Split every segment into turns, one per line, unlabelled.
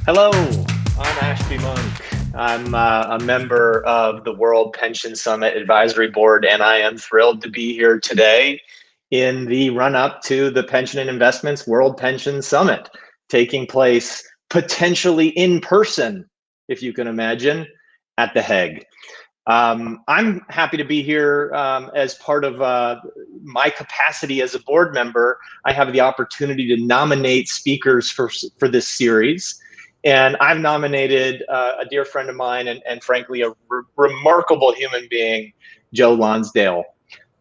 Hello, I'm Ashby Monk. I'm a member of the World Pension Summit Advisory Board, and I am thrilled to be here today in the run-up to the Pension and Investments World Pension Summit, taking place potentially in person, if you can imagine, at The Hague. I'm happy to be here as part of my capacity as a board member. I have the opportunity to nominate speakers for this series. And I've nominated a dear friend of mine and frankly, a remarkable human being, Joe Lonsdale.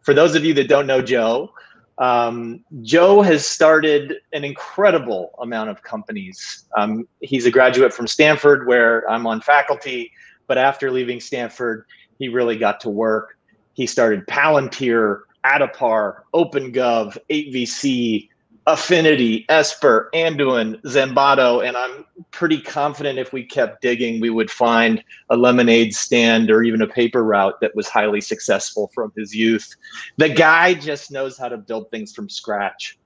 For those of you that don't know Joe, Joe has started an incredible amount of companies. He's a graduate from Stanford, where I'm on faculty, but after leaving Stanford, he really got to work. He started Palantir, Adapar, OpenGov, 8VC, Affinity, Esper, Anduin, Zambato, and I'm pretty confident if we kept digging, we would find a lemonade stand or even a paper route that was highly successful from his youth. The guy just knows how to build things from scratch.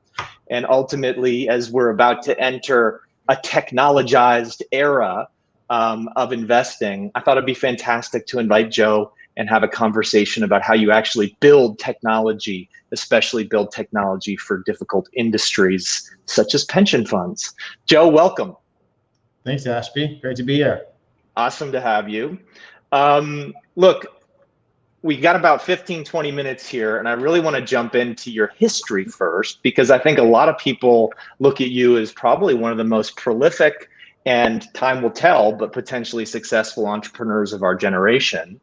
And ultimately, as we're about to enter a technologized era of investing, I thought it'd be fantastic to invite Joe and have a conversation about how you actually build technology, especially build technology for difficult industries such as pension funds. Joe, welcome.
Thanks, Ashby. Great to be here.
Awesome to have you. Look, we got about 15, 20 minutes here, and I really want to jump into your history first, because I think a lot of people look at you as probably one of the most prolific and time will tell, but potentially successful entrepreneurs of our generation.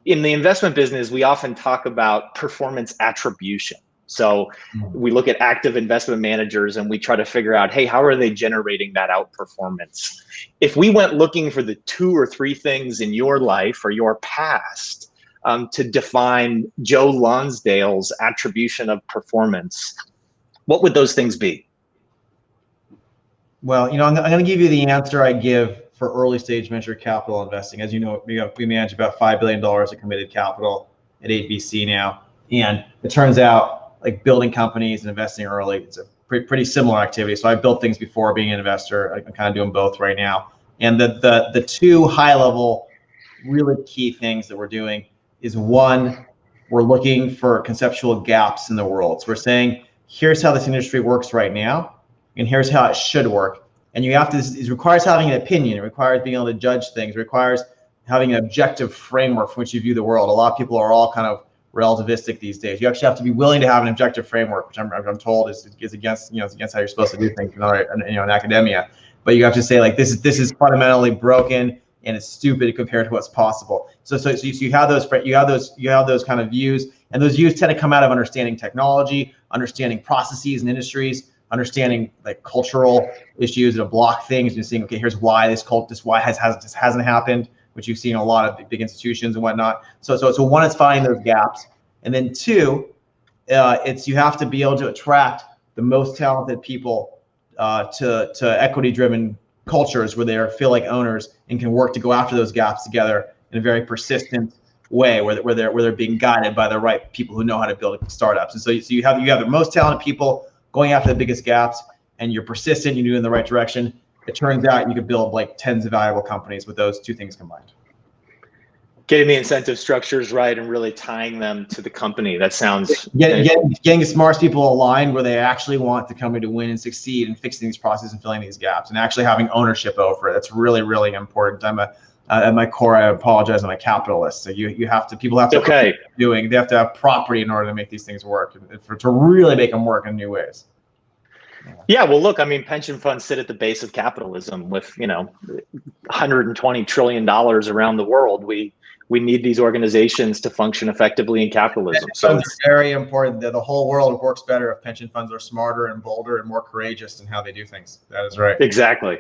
In the investment business, we often talk about performance attribution. So we look at active investment managers and we try to figure out, hey, how are they generating that outperformance? If we went looking for the 2 or 3 things in your life or your past to define Joe Lonsdale's attribution of performance, what would those things be?
Well, I'm going to give you the answer I give for early stage venture capital investing. As you know, we manage about $5 billion of committed capital at 8VC now. And it turns out, like, building companies and investing early, it's a pretty similar activity. So I've built things before being an investor. I'm kind of doing both right now. And the 2 high level, really key things that we're doing is, one, we're looking for conceptual gaps in the world. So we're saying, here's how this industry works right now, and here's how it should work. And you have to, it requires having an opinion. It requires being able to judge things. It requires having an objective framework from which you view the world. A lot of people are all kind of relativistic these days. You actually have to be willing to have an objective framework, which I'm told is against, it's against how you're supposed to do things, in academia. But you have to say, like, this is fundamentally broken and it's stupid compared to what's possible. So you have those kind of views, and those views tend to come out of understanding technology, understanding processes and industries, understanding like cultural issues that block things, and seeing, okay, here's why this hasn't happened, which you've seen in a lot of big institutions and whatnot. So one, it's finding those gaps, and then 2, it's you have to be able to attract the most talented people to equity-driven cultures where they feel like owners and can work to go after those gaps together in a very persistent way, where they're being guided by the right people who know how to build startups. And so you have the most talented people going after the biggest gaps, and you're persistent, you do it in the right direction. It turns out you could build like tens of valuable companies with those 2 things combined.
Getting the incentive structures right and really tying them to the company. That sounds
getting the smartest people aligned where they actually want the company to win and succeed, and fixing these processes and filling these gaps, and actually having ownership over it. That's really, really important. At my core, I apologize, I'm a capitalist. So people have to they have to have property in order to make these things work, and to really make them work in new ways.
Yeah, well, look, I mean, pension funds sit at the base of capitalism with, $120 trillion around the world. We need these organizations to function effectively in capitalism. So
it's very important that the whole world works better if pension funds are smarter and bolder and more courageous in how they do things. That is right.
Exactly.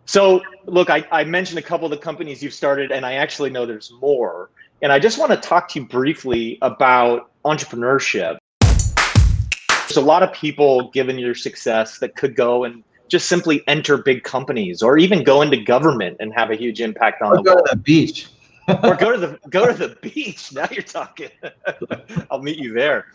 So look, I mentioned a couple of the companies you've started, and I actually know there's more. And I just want to talk to you briefly about entrepreneurship. There's a lot of people, given your success, that could go and just simply enter big companies, or even go into government and have a huge impact on the world.
Go to the beach.
Or go to the beach. Now you're talking. I'll meet you there.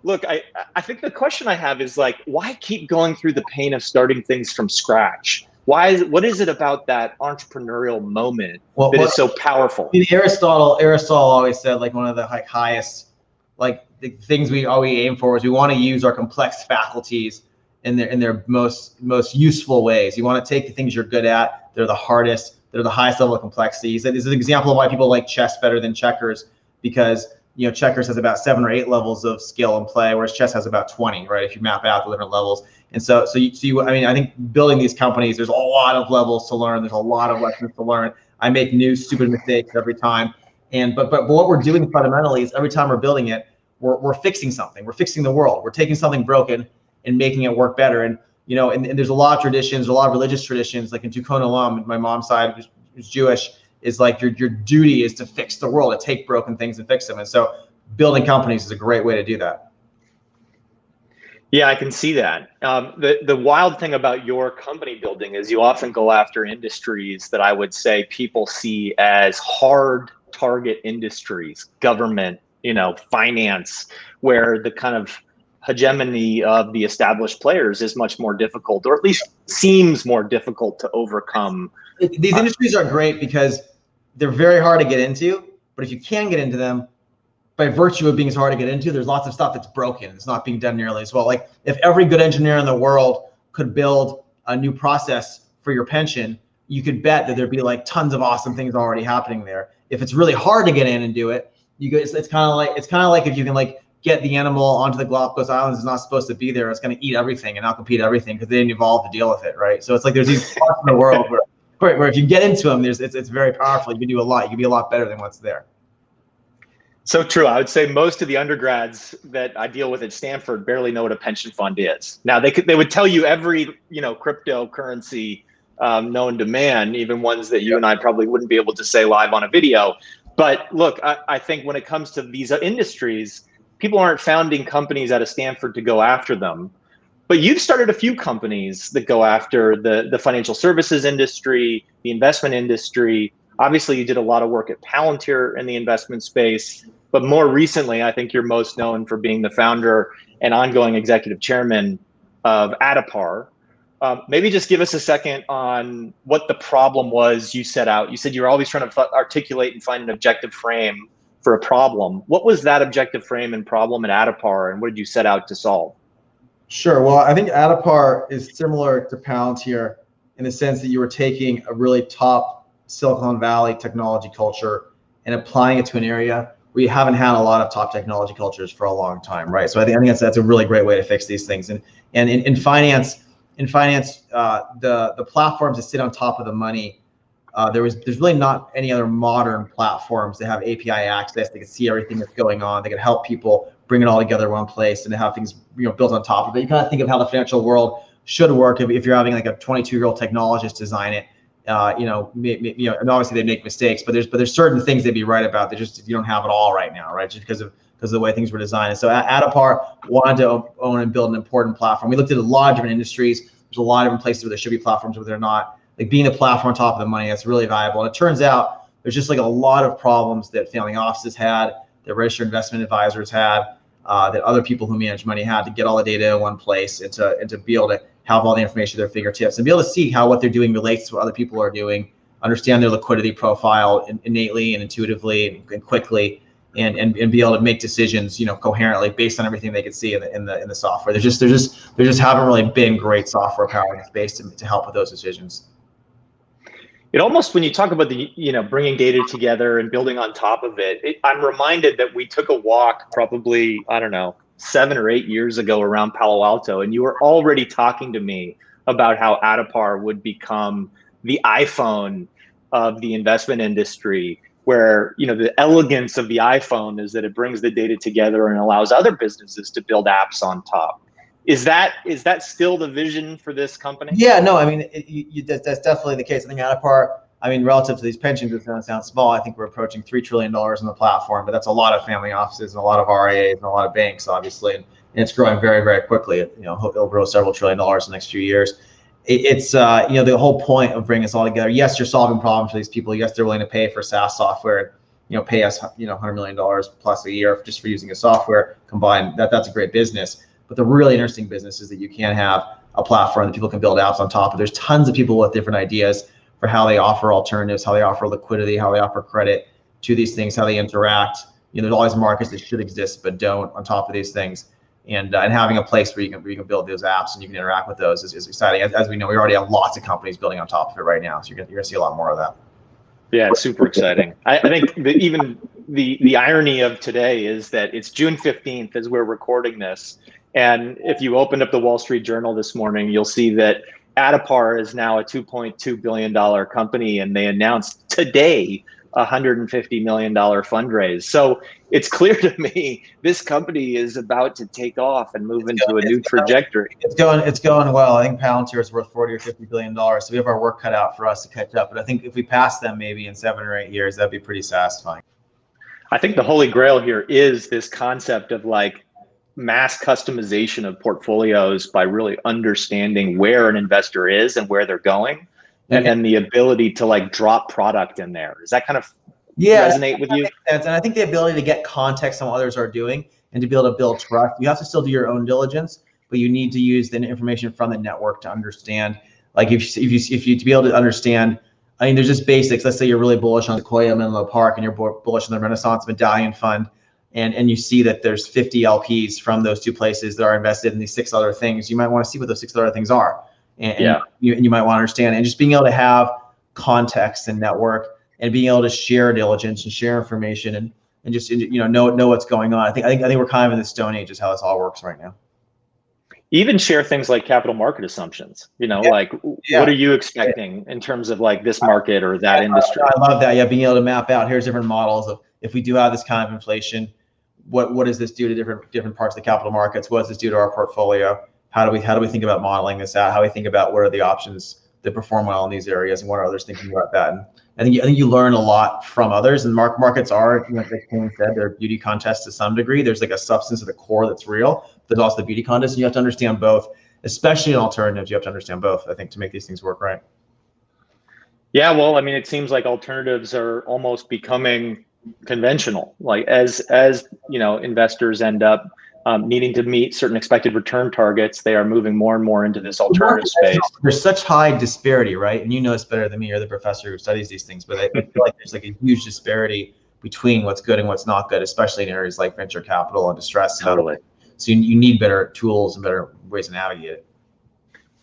Look, I think the question I have is, like, why keep going through the pain of starting things from scratch? What is it about that entrepreneurial moment that is so powerful?
I mean, Aristotle always said, like, one of the highest, like, the things we aim for is we want to use our complex faculties in their most useful ways. You want to take the things you're good at, they're the hardest, they're the highest level of complexity. This is an example of why people like chess better than checkers, because checkers has about 7 or 8 levels of skill and play, whereas chess has about 20, right? If you map out the different levels. And so I mean, I think building these companies, there's a lot of levels to learn. There's a lot of lessons to learn. I make new stupid mistakes every time. But what we're doing fundamentally is every time we're building it, we're fixing something. We're fixing the world. We're taking something broken and making it work better. And and there's a lot of traditions, a lot of religious traditions, like in Tikkun Olam, my mom's side, who's Jewish, is like your duty is to fix the world, to take broken things and fix them. And so building companies is a great way to do that.
Yeah, I can see that. The wild thing about your company building is you often go after industries that I would say people see as hard target industries, government, finance, where the kind of hegemony of the established players is much more difficult, or at least seems more difficult to overcome.
These industries are great because they're very hard to get into, but if you can get into them, by virtue of being as hard to get into, there's lots of stuff that's broken. It's not being done nearly as well. Like, if every good engineer in the world could build a new process for your pension, you could bet that there'd be like tons of awesome things already happening there. If it's really hard to get in and do it, it's kind of like if you can like get the animal onto the Galapagos Islands, it's not supposed to be there. It's going to eat everything and outcompete everything because they didn't evolve to deal with it, right? So it's like there's these parts in the world where if you get into them, it's very powerful. You can do a lot. You can be a lot better than what's there.
So true. I would say most of the undergrads that I deal with at Stanford barely know what a pension fund is. Now they would tell you every cryptocurrency known to man, even ones that you and I probably wouldn't be able to say live on a video. But look, I think when it comes to these industries, people aren't founding companies out of Stanford to go after them. But you've started a few companies that go after the financial services industry, the investment industry. Obviously, you did a lot of work at Palantir in the investment space. But more recently, I think you're most known for being the founder and ongoing executive chairman of Adipar. Maybe just give us a second on what the problem was you set out. You said you were always trying to articulate and find an objective frame for a problem. What was that objective frame and problem at Adipar, and what did you set out to solve?
Sure. Well, I think Adipar is similar to Palantir in the sense that you were taking a really top Silicon Valley technology culture and applying it to an area where you haven't had a lot of top technology cultures for a long time, right? So I think that's a really great way to fix these things. And in finance, the platforms that sit on top of the money, there's really not any other modern platforms that have API access. They can see everything that's going on. They can help people bring it all together in one place and have things built on top of it. You kind of think of how the financial world should work if you're having like a 22-year-old technologist design it. And obviously they make mistakes, but there's certain things they'd be right about. They just, you don't have it all right now, right? Just because of the way things were designed. And so Adipar wanted to own and build an important platform. We looked at a lot of different industries. There's a lot of different places where there should be platforms where they're not. Like being the platform on top of the money, that's really valuable. And it turns out there's just like a lot of problems that family offices had, that registered investment advisors had, that other people who manage money had, to get all the data in one place and to be able to have all the information at their fingertips and be able to see how what they're doing relates to what other people are doing, understand their liquidity profile innately and intuitively and quickly, and be able to make decisions, coherently based on everything they could see in the software. There just haven't really been great software power in the space to help with those decisions.
It almost, when you talk about the, bringing data together and building on top of it, I'm reminded that we took a walk probably, 7 or 8 years ago around Palo Alto, and you were already talking to me about how Adipar would become the iPhone of the investment industry, where, the elegance of the iPhone is that it brings the data together and allows other businesses to build apps on top. Is that still the vision for this company?
Yeah, no, I mean, that's definitely the case. I think Adipar, relative to these pensions, it's going to sound small. I think we're approaching $3 trillion in the platform, but that's a lot of family offices and a lot of RIAs and a lot of banks, obviously, and it's growing very, very quickly. It'll grow several $1 trillion in the next few years. It's the whole point of bringing us all together. Yes, you're solving problems for these people. Yes, they're willing to pay for SaaS software, pay us $100 million plus a year just for using a software combined. That's a great business. But the really interesting business is that you can have a platform that people can build apps on top of. There's tons of people with different ideas for how they offer alternatives, how they offer liquidity, how they offer credit to these things, how they interact. There's always markets that should exist but don't on top of these things. And having a place where you can build those apps and you can interact with those is exciting. As we know, we already have lots of companies building on top of it right now. So you're gonna see a lot more of that.
Yeah, it's super exciting. I think even the irony of today is that it's June 15th as we're recording this. And if you opened up the Wall Street Journal this morning, you'll see that Adipar is now a $2.2 billion company, and they announced today a $150 million fundraise. So it's clear to me this company is about to take off and move into a new trajectory.
It's going well. I think Palantir is worth 40 or 50 billion dollars. So we have our work cut out for us to catch up. But I think if we pass them maybe in 7 or 8 years, that'd be pretty satisfying.
I think the holy grail here is this concept of like mass customization of portfolios by really understanding where an investor is and where they're going. And then the ability to like drop product in there. Does that kind of resonate with you?
And I think the ability to get context on what others are doing and to be able to build trust. You have to still do your own diligence, but you need to use the information from the network to understand. Like if you to be able to understand, I mean, there's just basics. Let's say you're really bullish on Sequoia Menlo Park and you're bullish on the Renaissance Medallion Fund, and you see that there's 50 LPs from those 2 places that are invested in these 6 other things. You might want to see what those 6 other things are. And you might want to understand, and just being able to have context and network and being able to share diligence and share information and just know what's going on. I think we're kind of in the stone age is how this all works right now.
Even share things like capital market assumptions, like what are you expecting in terms of like this market or that industry?
I love that. Yeah, being able to map out, here's different models of if we do have this kind of inflation, what does this do to different parts of the capital markets? What does this do to our portfolio? How do we think about modeling this out? How do we think about what are the options that perform well in these areas, and what are others thinking about that? And I think you learn a lot from others. And markets are, like Kane said, they're beauty contests to some degree. There's like a substance at the core that's real. There's also the beauty contest, and you have to understand both, especially in alternatives. You have to understand both, I think, to make these things work right.
Yeah, well, I mean, it seems like alternatives are almost becoming conventional. Like as investors end up needing to meet certain expected return targets, they are moving more and more into this alternative space.
There's such high disparity, right? And you know this better than me. You're the professor who studies these things, but I feel like there's like a huge disparity between what's good and what's not good, especially in areas like venture capital and distress.
Totally.
So you need better tools and better ways to navigate it.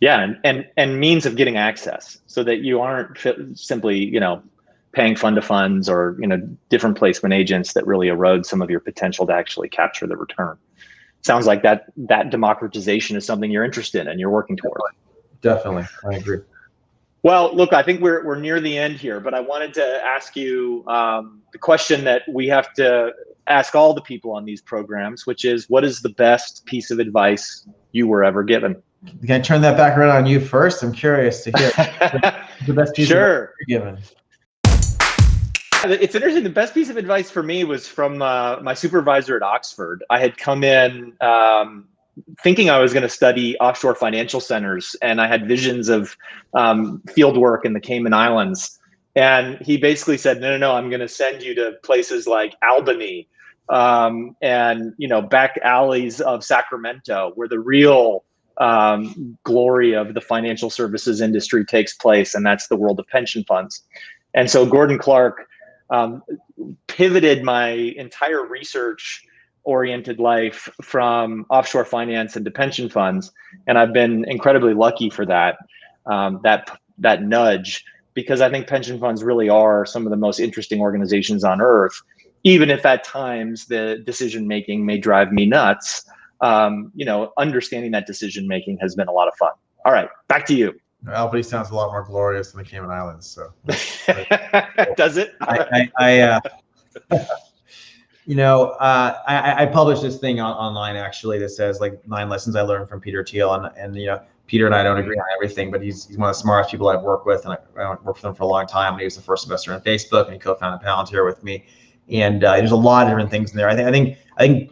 Yeah, and means of getting access so that you aren't simply, paying fund to funds or, different placement agents that really erode some of your potential to actually capture the return. Sounds like that democratization is something you're interested in and you're working toward.
Definitely, I agree.
Well, look, I think we're near the end here, but I wanted to ask you the question that we have to ask all the people on these programs, which is, what is the best piece of advice you were ever given?
Can I turn that back around on you first? I'm curious to hear the best piece of advice you're given.
It's interesting. The best piece of advice for me was from my supervisor at Oxford. I had come in thinking I was going to study offshore financial centers, and I had visions of field work in the Cayman Islands. And he basically said, no, I'm going to send you to places like Albany and, back alleys of Sacramento, where the real glory of the financial services industry takes place. And that's the world of pension funds. And so Gordon Clark pivoted my entire research oriented life from offshore finance into pension funds. And I've been incredibly lucky for that nudge, because I think pension funds really are some of the most interesting organizations on earth, even if at times the decision-making may drive me nuts. Understanding that decision-making has been a lot of fun. All right, back to you.
Albany sounds a lot more glorious than the Cayman Islands. So
does it?
I published this thing online actually that says like 9 lessons I learned from Peter Thiel, and Peter and I don't agree on everything, but he's one of the smartest people I've worked with, and I worked with him for a long time. And he was the first investor in Facebook, and he co-founded Palantir with me. And there's a lot of different things in there. I think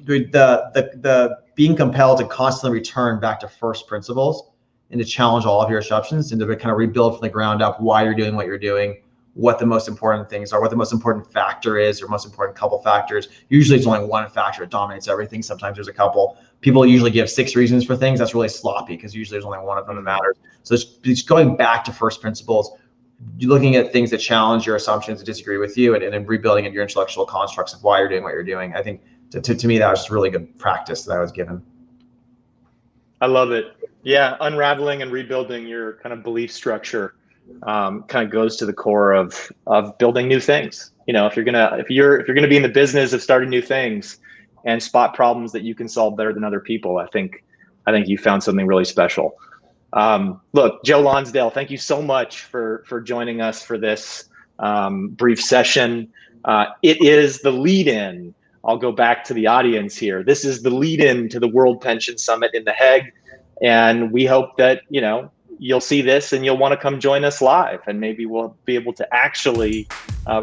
the being compelled to constantly return back to first principles and to challenge all of your assumptions and to kind of rebuild from the ground up why you're doing what you're doing, what the most important things are, what the most important factor is, or most important couple factors. Usually it's only one factor that dominates everything. Sometimes there's a couple. People usually give 6 reasons for things. That's really sloppy because usually there's only one of them that matters. So it's going back to first principles, looking at things that challenge your assumptions and disagree with you, and then rebuilding your intellectual constructs of why you're doing what you're doing. I think to me, that was just really good practice that I was given.
I love it. Yeah, unraveling and rebuilding your kind of belief structure kind of goes to the core of building new things. You know, if you're gonna be in the business of starting new things and spot problems that you can solve better than other people, I think you found something really special. Look, Joe Lonsdale, thank you so much for joining us for this brief session. It is the lead-in. I'll go back to the audience here. This is the lead-in to the World Pension Summit in The Hague, and we hope that you'll see this and you'll want to come join us live, and maybe we'll be able to actually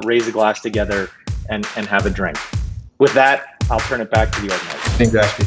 raise a glass together and have a drink. With that, I'll turn it back to the organizer.
Thank you, Ashby.